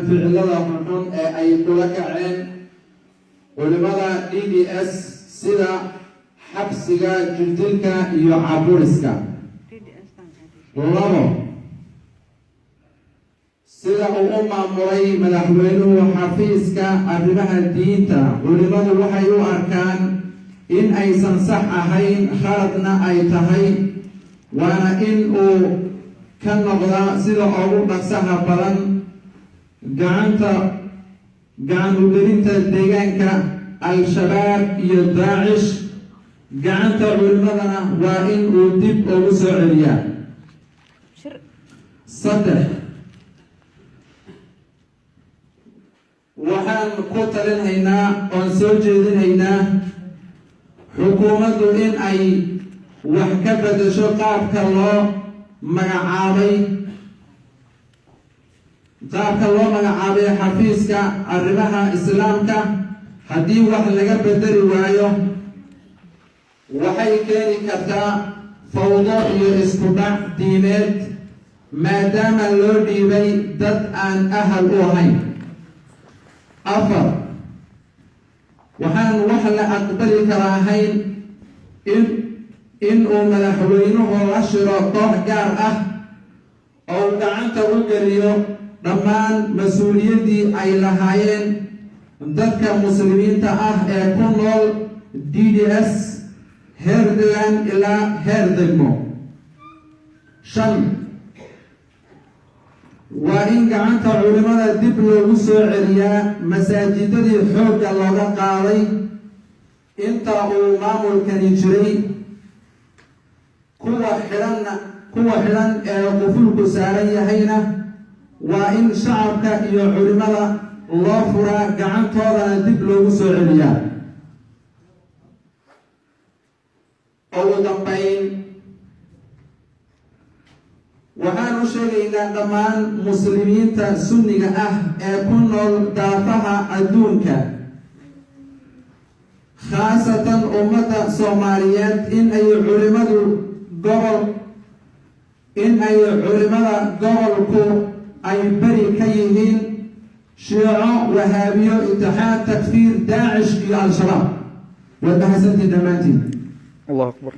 ficilada xunxun ee ay kula kaceen culimada DDS sida xabsiga jirdilka iyo caburiska. labo sida uu u maamulay madaxweynuhu xafiiska arrimaha diinta culimadu waxay u arkaan in aysan sax ahayn khaladna ay tahay waana in uu ka noqdaa sida ugu dhaqsaha badan gacan u gelinta deegaanka al-shabaab iyo daacish gacanta culimadana waa in uu dib ugu soo celiyaa. saddex waxaan ku talinhaynaa oon soo jeedinhaynaa xukuumaddu in ay wax ka beddesho qaabka loo magacaabay xafiiska arrimaha islaamka. haddii wax laga beddeli waayo waxay keeni kartaa fawdo iyo isku dhac diimeed maadaama loo dhiibay dad aan ahal u ahayn. afar waxaan wax la aqbali kara ahayn in uu madaxweynuhu la shiro koox gaar ah oo gacanta u geliyo dhammaan mas-uuliyaddii ay lahaayeen dadka muslimiinta ah ee ku nool DDS heer degaan ilaa heer degmo. shan waa in gacanta culimada dib loogu soo celiyaa masaajidadii xoogga looga qaaday inta uu maamulkani jiray. kuwa xidhan ee qufulku saaran yahayna waa in shacabka iyo culimada loo furaa gacantoodana dib loogu soo celiyaa. ugu dambayn waxaan u sheegaynaa dhammaan muslimiinta sunniga ah ee ku nool daafaha adduunka khaasatan ummadda Soomaaliyeed in ay culimada gobolku ay bari ka yihiin shiico wahaabiyo itixaad takfiir daacish iyo al-shabaab. waad mahadsantiin dhammaantiin. الله أكبر.